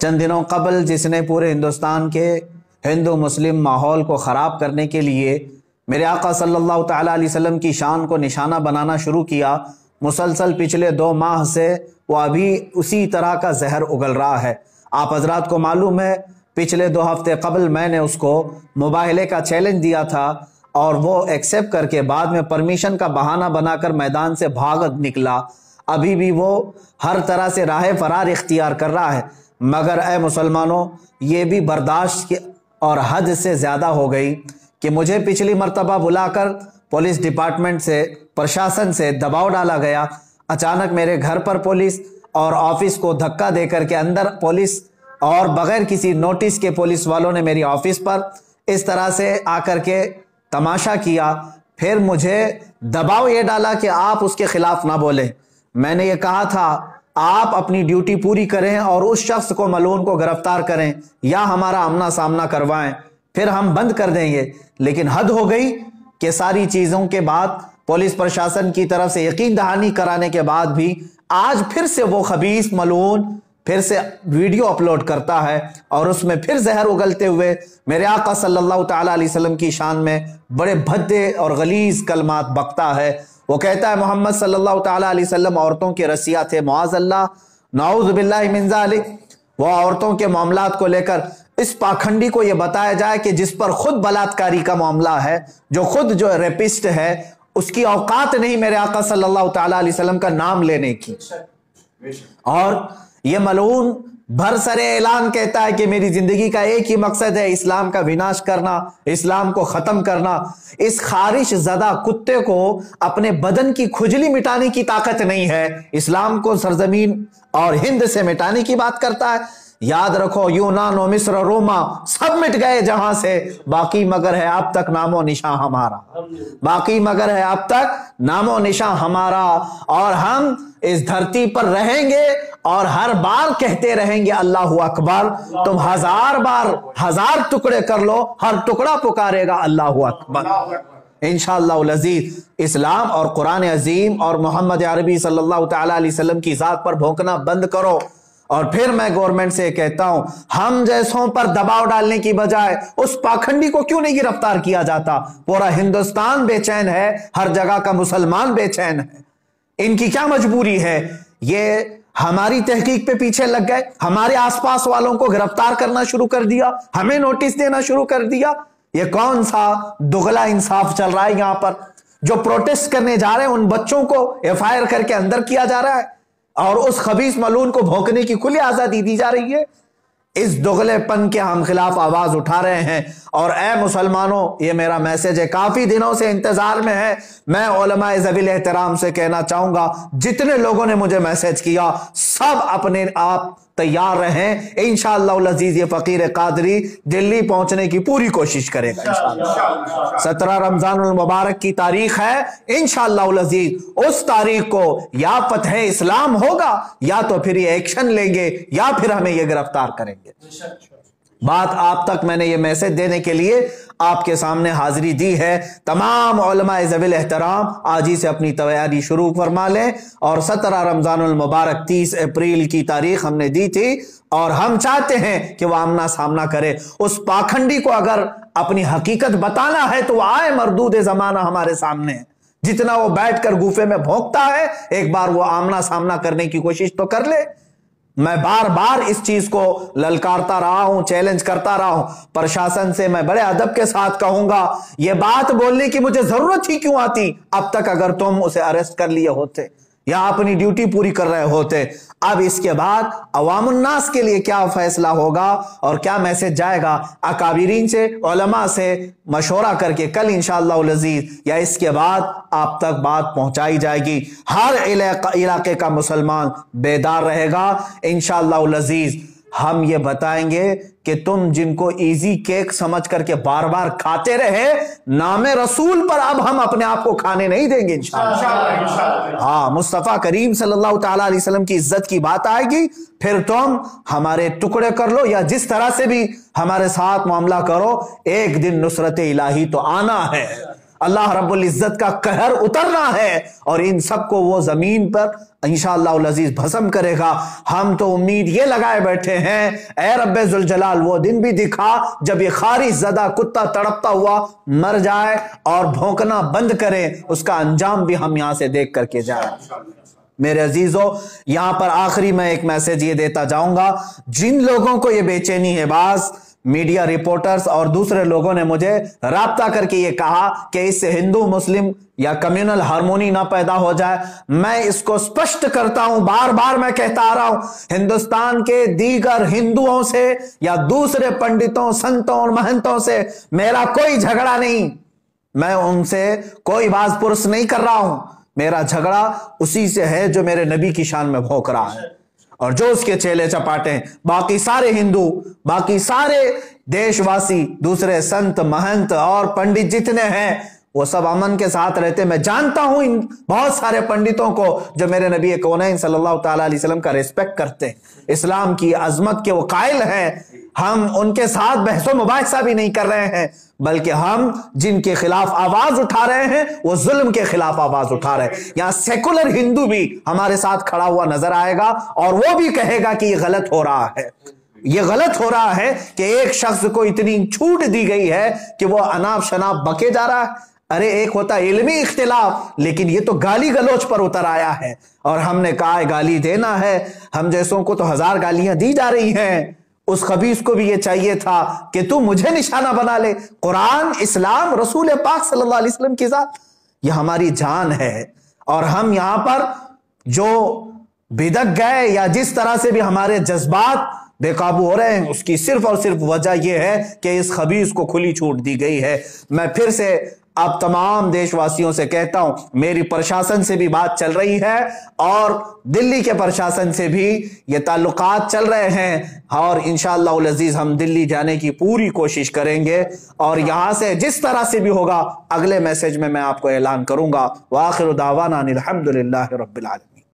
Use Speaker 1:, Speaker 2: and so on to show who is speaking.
Speaker 1: चंद दिनों कबल जिसने पूरे हिंदुस्तान के हिंदू मुस्लिम माहौल को ख़राब करने के लिए मेरे आका सल्लल्लाहु ताला अलैहि वसल्लम की शान को निशाना बनाना शुरू किया, मुसलसल पिछले 2 माह से वो अभी उसी तरह का जहर उगल रहा है। आप हजरात को मालूम है, पिछले 2 हफ्ते कबल मैंने उसको मुबाहले का चैलेंज दिया था और वो एक्सेप्ट करके बाद में परमिशन का बहाना बनाकर मैदान से भाग निकला। अभी भी वो हर तरह से राह फरार इख्तियार कर रहा है, मगर ए मुसलमानों, ये भी बर्दाश्त की और हद से ज़्यादा हो गई कि मुझे पिछली मर्तबा बुलाकर पुलिस डिपार्टमेंट से, प्रशासन से दबाव डाला गया। अचानक मेरे घर पर पुलिस और ऑफिस को धक्का देकर के अंदर पुलिस और बगैर किसी नोटिस के पुलिस वालों ने मेरी ऑफिस पर इस तरह से आकर के तमाशा किया। फिर मुझे दबाव ये डाला कि आप उसके खिलाफ ना बोलें। मैंने ये कहा था आप अपनी ड्यूटी पूरी करें और उस शख्स को, मलून को गिरफ्तार करें या हमारा आमना सामना करवाएं, फिर हम बंद कर देंगे। लेकिन हद हो गई कि सारी चीज़ों के बाद, पुलिस प्रशासन की तरफ से यकीन दहानी कराने के बाद भी आज फिर से वो खबीस मलून फिर से वीडियो अपलोड करता है और उसमें फिर जहर उगलते हुए मेरे आका सल्लल्लाहु ताला अलैहि वसल्लम की शान में बड़े भद्दे और गलीज कलमात बकता है। वो कहता है मोहम्मद सल्लल्लाहु ताला अलैहि वसल्लम औरतों के रसिया थे, मुआज़ल्लाह, नाऊज़ बिल्लाहि मिन ज़ालिक। वो औरतों के मामलात को लेकर इस पाखंडी को यह बताया जाए कि जिस पर खुद बलात्कारी का मामला है, जो खुद जो रेपिस्ट है, उसकी औकात नहीं मेरे आका सल्लल्लाहु ताला अलैहि वसल्लम का नाम लेने की। और ये मलऊन भरसरे ऐलान कहता है कि मेरी जिंदगी का एक ही मकसद है, इस्लाम का विनाश करना, इस्लाम को खत्म करना। इस खारिश ज़दा कुत्ते को अपने बदन की खुजली मिटाने की ताकत नहीं है, इस्लाम को सरजमीन और हिंद से मिटाने की बात करता है। याद रखो, यूनान और मिस्र, रोमा सब मिट गए जहां से, बाकी मगर है अब तक नामो निशान हमारा, बाकी मगर है अब तक नामो निशान हमारा। और हम इस धरती पर रहेंगे और हर बार कहते रहेंगे अल्लाहु अकबर। तुम 1000 बार 1000 टुकड़े कर लो, हर टुकड़ा पुकारेगा अल्लाहु अकबर। इंशाअल्लाह अज़ीज़ इस्लाम और कुरान अजीम और मोहम्मद अरबी सल्लल्लाहु ताला अलैहि वसल्लम की जात पर भौंकना बंद करो। और फिर मैं गवर्नमेंट से कहता हूं, हम जैसों पर दबाव डालने की बजाय उस पाखंडी को क्यों नहीं गिरफ्तार किया जाता? पूरा हिंदुस्तान बेचैन है, हर जगह का मुसलमान बेचैन है। इनकी क्या मजबूरी है? ये हमारी तहकीक पे पीछे लग गए, हमारे आसपास वालों को गिरफ्तार करना शुरू कर दिया, हमें नोटिस देना शुरू कर दिया। ये कौन सा दुगला इंसाफ चल रहा है? यहां पर जो प्रोटेस्ट करने जा रहे हैं उन बच्चों को FIR करके अंदर किया जा रहा है और उस खबीस मलून को भौंकने की खुली आजादी दी जा रही है। इस दुगलेपन के हम खिलाफ आवाज उठा रहे हैं। और ए मुसलमानों, ये मेरा मैसेज है, काफी दिनों से इंतजार में है। मैं उलमाए ज़वील एहतराम से कहना चाहूंगा, जितने लोगों ने मुझे मैसेज किया सब अपने आप तैयार रहें। इंशाअल्लाह अज़ीज़ ये फकीर कादरी दिल्ली पहुंचने की पूरी कोशिश करेगा इंशाअल्लाह। 17 रमजानुल मुबारक की तारीख है, इंशाअल्लाह अज़ीज़ उस तारीख को या फतह इस्लाम होगा या तो फिर ये एक्शन लेंगे या फिर हमें ये गिरफ्तार करेंगे। बात आप तक मैंने ये मैसेज देने के लिए आपके सामने हाजिरी दी है। तमाम उलमाए ज़वील एहतराम आज ही से अपनी तैयारी शुरू फरमा लें। और 17 रमजानुल मुबारक 30 अप्रैल की तारीख हमने दी थी और हम चाहते हैं कि वह आमना सामना करे। उस पाखंडी को अगर अपनी हकीकत बताना है तो आए, मरदूद जमाना हमारे सामने है। जितना वो बैठकर गुफे में भौंकता है, एक बार वो आमना सामना करने की कोशिश तो कर ले। मैं बार बार इस चीज को ललकारता रहा हूं, चैलेंज करता रहा हूं। प्रशासन से मैं बड़े अदब के साथ कहूंगा, यह बात बोलने की मुझे जरूरत ही क्यों आती अब तक, अगर तुम उसे अरेस्ट कर लिए होते या अपनी ड्यूटी पूरी कर रहे होते। अब इसके बाद अवामुन्नास के लिए क्या फैसला होगा और क्या मैसेज जाएगा, अकाबिरीन से, उलमा से मशवरा करके कल इंशाअल्लाह अज़ीज़ या इसके बाद आप तक बात पहुंचाई जाएगी। हर इलाके का मुसलमान बेदार रहेगा इंशाअल्लाह अज़ीज़। हम ये बताएंगे कि तुम जिनको इजी केक समझ करके बार बार खाते रहे, नामे रसूल पर अब हम अपने आप को खाने नहीं देंगे इंशाअल्लाह। हाँ, मुस्तफा करीम सल्लल्लाहु ताला अलैहि वसल्लम की इज्जत की बात आएगी, फिर तुम हमारे टुकड़े कर लो या जिस तरह से भी हमारे साथ मामला करो, एक दिन नुसरत इलाही तो आना है। अल्लाह रब्बुल इज्जत का कहर उतरना है और इन सबको वो जमीन पर इंशाअल्लाह अज़ीज भस्म करेगा। हम तो उम्मीद ये लगाए बैठे हैं, ए रब्बे जुल जलाल वो दिन भी दिखा जब ये खारिज ज़दा कुत्ता तड़पता हुआ मर जाए और भौंकना बंद करे, उसका अंजाम भी हम यहां से देख करके जाए। मेरे अजीजों, यहां पर आखिरी में एक मैसेज ये देता जाऊंगा, जिन लोगों को ये बेचैनी है, बाज मीडिया रिपोर्टर्स और दूसरे लोगों ने मुझे राब्ता करके ये कहा कि इससे हिंदू मुस्लिम या कम्युनल हार्मोनी ना पैदा हो जाए। मैं इसको स्पष्ट करता हूं, बार बार मैं कहता आ रहा हूं, हिंदुस्तान के दीगर हिंदुओं से या दूसरे पंडितों, संतों और महंतों से मेरा कोई झगड़ा नहीं। मैं उनसे कोई बाज पुरुष नहीं कर रहा हूं। मेरा झगड़ा उसी से है जो मेरे नबी की शान में भौंक रहा है और जो उसके चेले चपाटे। बाकी सारे हिंदू, बाकी सारे देशवासी, दूसरे संत महंत और पंडित जितने हैं, वो सब अमन के साथ रहते। मैं जानता हूं इन बहुत सारे पंडितों को जो मेरे नबी कौनैन सल्लल्लाहु ताला अलैहि वसल्लम का रिस्पेक्ट करते हैं, इस्लाम की अजमत के वो कायल हैं। हम उनके साथ बहसो मुबाहिसा भी नहीं कर रहे हैं, बल्कि हम जिनके खिलाफ आवाज उठा रहे हैं वो जुल्म के खिलाफ आवाज उठा रहे हैं। यहां सेकुलर हिंदू भी हमारे साथ खड़ा हुआ नजर आएगा और वो भी कहेगा कि ये गलत हो रहा है। ये गलत हो रहा है कि एक शख्स को इतनी छूट दी गई है कि वो अनाप शनाप बके जा रहा है। अरे एक होता इल्मी इख्तिलाफ, लेकिन ये तो गाली गलोच पर उतर आया है और हमने कहा गाली देना है। हम जैसों को तो 1000 गालियां दी जा रही हैं। उस खबीस को भी ये चाहिए था कि तू मुझे निशाना बना ले। कुरान, इस्लाम, रसूल पाक सल्लल्लाहु अलैहि वसल्लम की जात, ये हमारी जान है। और हम यहां पर जो बिदक गए या जिस तरह से भी हमारे जज्बात बेकाबू हो रहे हैं, उसकी सिर्फ और सिर्फ वजह यह है कि इस खबीस को खुली छूट दी गई है। मैं फिर से अब तमाम देशवासियों से कहता हूं, मेरी प्रशासन से भी बात चल रही है और दिल्ली के प्रशासन से भी ये ताल्लुकात चल रहे हैं और इंशाअल्लाह अज़ीज़ हम दिल्ली जाने की पूरी कोशिश करेंगे और यहां से जिस तरह से भी होगा अगले मैसेज में मैं आपको ऐलान करूंगा। व आखिर दावाना अनिल हम्दुलिल्लाहि रब्बिल आलमीन।